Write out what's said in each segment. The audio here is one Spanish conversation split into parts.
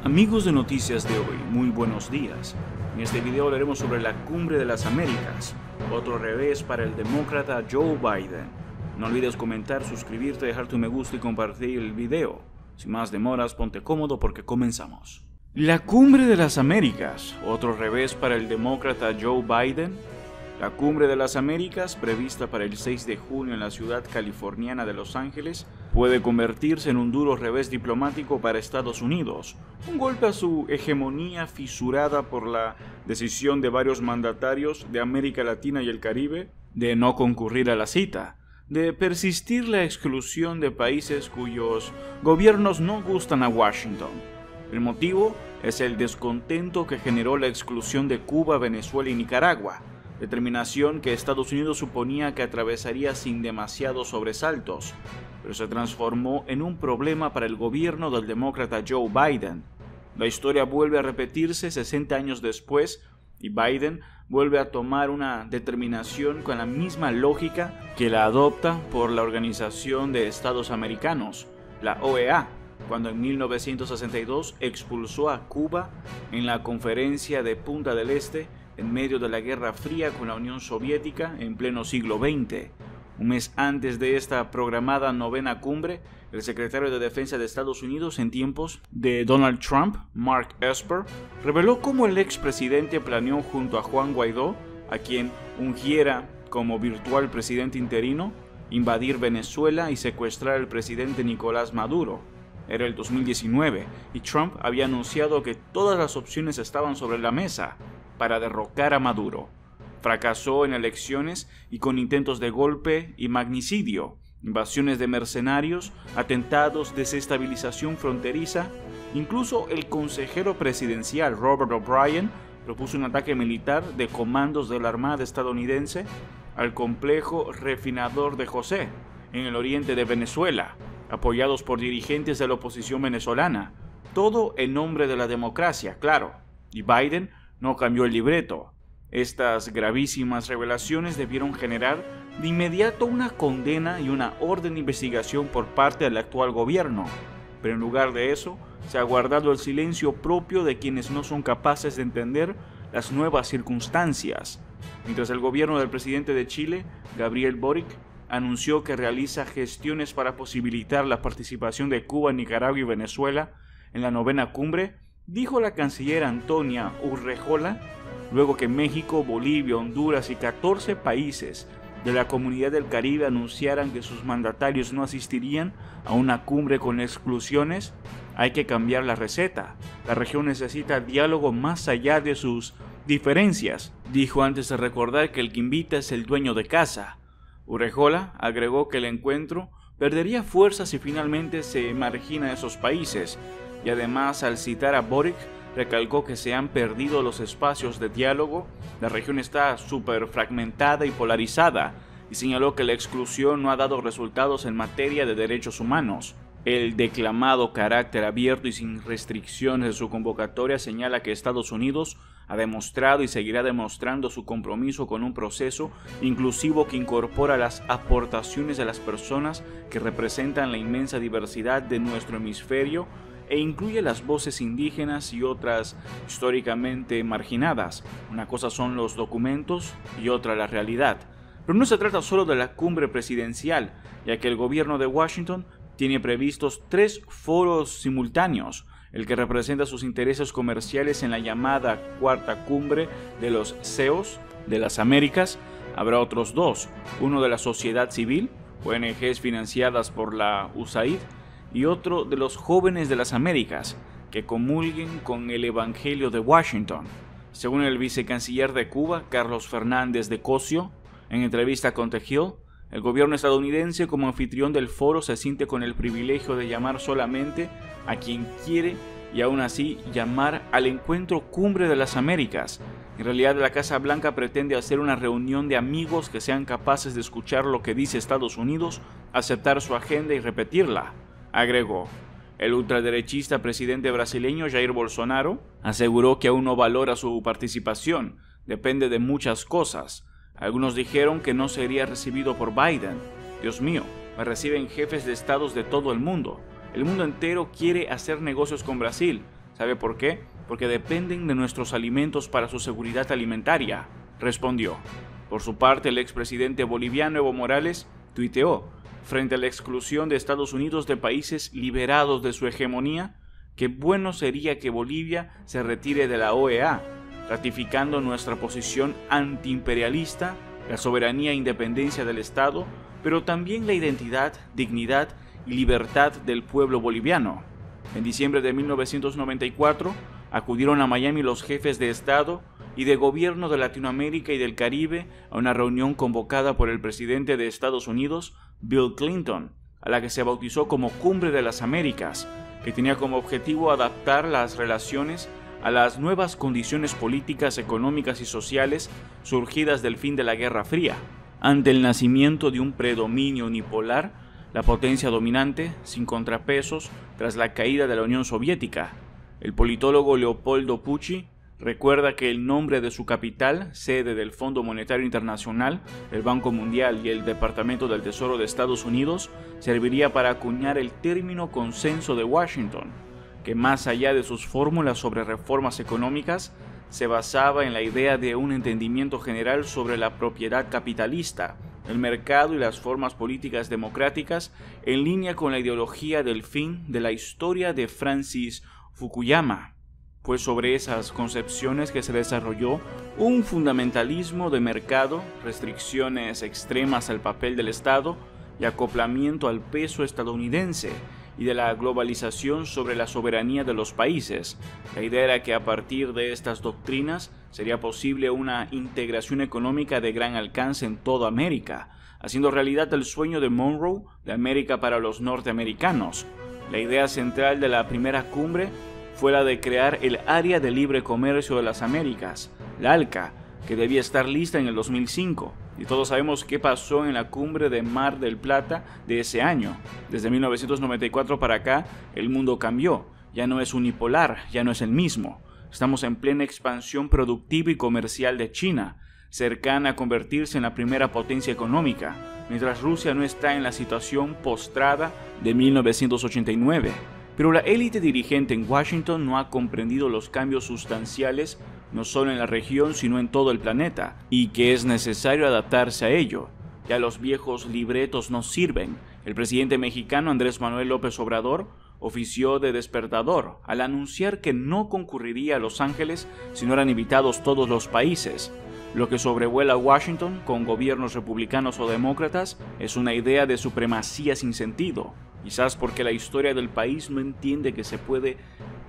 Amigos de Noticias de hoy, muy buenos días. En este video hablaremos sobre la Cumbre de las Américas, otro revés para el demócrata Joe Biden. No olvides comentar, suscribirte, dejar tu me gusta y compartir el video. Sin más demoras, ponte cómodo porque comenzamos. La Cumbre de las Américas, otro revés para el demócrata Joe Biden. La Cumbre de las Américas, prevista para el 6 de junio en la ciudad californiana de Los Ángeles, puede convertirse en un duro revés diplomático para Estados Unidos, un golpe a su hegemonía fisurada por la decisión de varios mandatarios de América Latina y el Caribe de no concurrir a la cita, de persistir la exclusión de países cuyos gobiernos no gustan a Washington. El motivo es el descontento que generó la exclusión de Cuba, Venezuela y Nicaragua, determinación que Estados Unidos suponía que atravesaría sin demasiados sobresaltos, pero se transformó en un problema para el gobierno del demócrata Joe Biden. La historia vuelve a repetirse 60 años después y Biden vuelve a tomar una determinación con la misma lógica que la adopta por la Organización de Estados Americanos, la OEA, cuando en 1962 expulsó a Cuba en la conferencia de Punta del Este en medio de la Guerra Fría con la Unión Soviética en pleno siglo XX. Un mes antes de esta programada novena cumbre, el secretario de Defensa de Estados Unidos en tiempos de Donald Trump, Mark Esper, reveló cómo el expresidente planeó junto a Juan Guaidó, a quien ungiera como virtual presidente interino, invadir Venezuela y secuestrar al presidente Nicolás Maduro. Era el 2019 y Trump había anunciado que todas las opciones estaban sobre la mesa para derrocar a Maduro. Fracasó en elecciones y con intentos de golpe y magnicidio, invasiones de mercenarios, atentados, desestabilización fronteriza. Incluso el consejero presidencial Robert O'Brien propuso un ataque militar de comandos de la Armada estadounidense al complejo refinador de José, en el oriente de Venezuela, apoyados por dirigentes de la oposición venezolana. Todo en nombre de la democracia, claro. Y Biden no cambió el libreto. Estas gravísimas revelaciones debieron generar de inmediato una condena y una orden de investigación por parte del actual gobierno, pero en lugar de eso se ha guardado el silencio propio de quienes no son capaces de entender las nuevas circunstancias. Mientras el gobierno del presidente de Chile, Gabriel Boric, anunció que realiza gestiones para posibilitar la participación de Cuba, Nicaragua y Venezuela en la novena cumbre, dijo la canciller Antonia Urrejola, luego que México, Bolivia, Honduras y 14 países de la Comunidad del Caribe anunciaran que sus mandatarios no asistirían a una cumbre con exclusiones, hay que cambiar la receta. La región necesita diálogo más allá de sus diferencias, dijo antes de recordar que el que invita es el dueño de casa. Urrejola agregó que el encuentro perdería fuerza si finalmente se margina a esos países, y además al citar a Boric, recalcó que se han perdido los espacios de diálogo, la región está súper fragmentada y polarizada, y señaló que la exclusión no ha dado resultados en materia de derechos humanos. El declamado carácter abierto y sin restricciones de su convocatoria señala que Estados Unidos ha demostrado y seguirá demostrando su compromiso con un proceso inclusivo que incorpora las aportaciones de las personas que representan la inmensa diversidad de nuestro hemisferio e incluye las voces indígenas y otras históricamente marginadas. Una cosa son los documentos y otra la realidad. Pero no se trata solo de la cumbre presidencial, ya que el gobierno de Washington tiene previstos 3 foros simultáneos, el que representa sus intereses comerciales en la llamada cuarta cumbre de los CEOs de las Américas. Habrá otros 2, uno de la sociedad civil, ONGs financiadas por la USAID, y otro de los jóvenes de las Américas, que comulguen con el Evangelio de Washington. Según el vicecanciller de Cuba, Carlos Fernández de Cosio, en entrevista con The Hill, el gobierno estadounidense como anfitrión del foro se siente con el privilegio de llamar solamente a quien quiere y aún así llamar al encuentro Cumbre de las Américas. En realidad la Casa Blanca pretende hacer una reunión de amigos que sean capaces de escuchar lo que dice Estados Unidos, aceptar su agenda y repetirla. Agregó, el ultraderechista presidente brasileño Jair Bolsonaro aseguró que aún no valora su participación, depende de muchas cosas. Algunos dijeron que no sería recibido por Biden. Dios mío, me reciben jefes de estados de todo el mundo. El mundo entero quiere hacer negocios con Brasil. ¿Sabe por qué? Porque dependen de nuestros alimentos para su seguridad alimentaria, respondió. Por su parte, el expresidente boliviano Evo Morales tuiteó, frente a la exclusión de Estados Unidos de países liberados de su hegemonía, que bueno sería que Bolivia se retire de la OEA, ratificando nuestra posición antiimperialista, la soberanía e independencia del Estado, pero también la identidad, dignidad y libertad del pueblo boliviano. En diciembre de 1994, acudieron a Miami los jefes de Estado y de gobierno de Latinoamérica y del Caribe a una reunión convocada por el presidente de Estados Unidos, Bill Clinton, a la que se bautizó como Cumbre de las Américas, que tenía como objetivo adaptar las relaciones a las nuevas condiciones políticas, económicas y sociales surgidas del fin de la Guerra Fría, ante el nacimiento de un predominio unipolar, la potencia dominante, sin contrapesos, tras la caída de la Unión Soviética. El politólogo Leopoldo Pucci recuerda que el nombre de su capital, sede del Fondo Monetario Internacional, el Banco Mundial y el Departamento del Tesoro de Estados Unidos, serviría para acuñar el término Consenso de Washington, que más allá de sus fórmulas sobre reformas económicas, se basaba en la idea de un entendimiento general sobre la propiedad capitalista, el mercado y las formas políticas democráticas, en línea con la ideología del fin de la historia de Francis Fukuyama. Fue sobre esas concepciones que se desarrolló un fundamentalismo de mercado, restricciones extremas al papel del Estado y acoplamiento al peso estadounidense, y de la globalización sobre la soberanía de los países. La idea era que a partir de estas doctrinas sería posible una integración económica de gran alcance en toda América, haciendo realidad el sueño de Monroe de América para los norteamericanos. La idea central de la primera cumbre fue la de crear el Área de Libre Comercio de las Américas, la ALCA, que debía estar lista en el 2005. Y todos sabemos qué pasó en la cumbre de Mar del Plata de ese año. Desde 1994 para acá, el mundo cambió. Ya no es unipolar, ya no es el mismo. Estamos en plena expansión productiva y comercial de China, cercana a convertirse en la primera potencia económica, mientras Rusia no está en la situación postrada de 1989. Pero la élite dirigente en Washington no ha comprendido los cambios sustanciales no solo en la región sino en todo el planeta, y que es necesario adaptarse a ello. Ya los viejos libretos no sirven. El presidente mexicano Andrés Manuel López Obrador ofició de despertador al anunciar que no concurriría a Los Ángeles si no eran invitados todos los países. Lo que sobrevuela Washington con gobiernos republicanos o demócratas es una idea de supremacía sin sentido, quizás porque la historia del país no entiende que se puede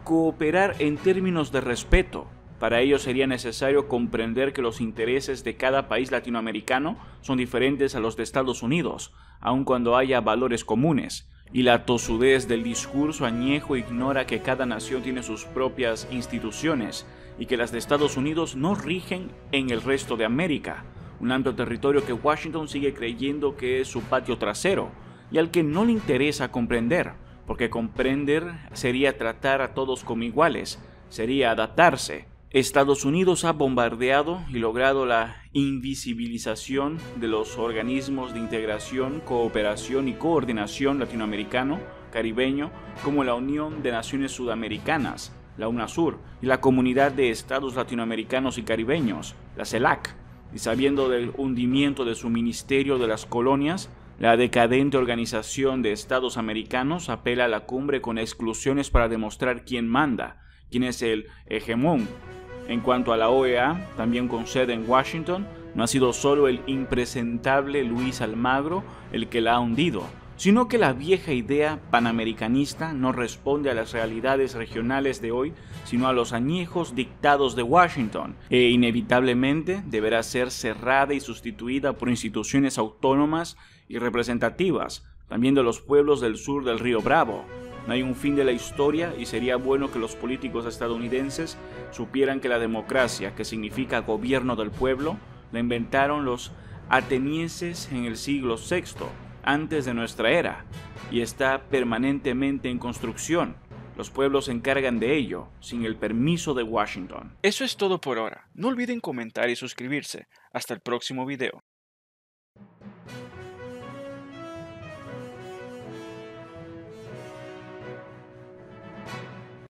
cooperar en términos de respeto. Para ello sería necesario comprender que los intereses de cada país latinoamericano son diferentes a los de Estados Unidos, aun cuando haya valores comunes, y la tosudez del discurso añejo ignora que cada nación tiene sus propias instituciones y que las de Estados Unidos no rigen en el resto de América, un amplio territorio que Washington sigue creyendo que es su patio trasero y al que no le interesa comprender, porque comprender sería tratar a todos como iguales, sería adaptarse. Estados Unidos ha bombardeado y logrado la invisibilización de los organismos de integración, cooperación y coordinación latinoamericano, caribeño, como la Unión de Naciones Sudamericanas, la UNASUR, y la Comunidad de Estados Latinoamericanos y Caribeños, la CELAC, y sabiendo del hundimiento de su Ministerio de las Colonias, la decadente Organización de Estados Americanos apela a la cumbre con exclusiones para demostrar quién manda, quién es el hegemón. En cuanto a la OEA, también con sede en Washington, no ha sido solo el impresentable Luis Almagro el que la ha hundido, sino que la vieja idea panamericanista no responde a las realidades regionales de hoy, sino a los añejos dictados de Washington, e inevitablemente deberá ser cerrada y sustituida por instituciones autónomas y representativas, también de los pueblos del sur del río Bravo. No hay un fin de la historia y sería bueno que los políticos estadounidenses supieran que la democracia, que significa gobierno del pueblo, la inventaron los atenienses en el siglo VI, antes de nuestra era, y está permanentemente en construcción. Los pueblos se encargan de ello, sin el permiso de Washington. Eso es todo por ahora. No olviden comentar y suscribirse. Hasta el próximo video.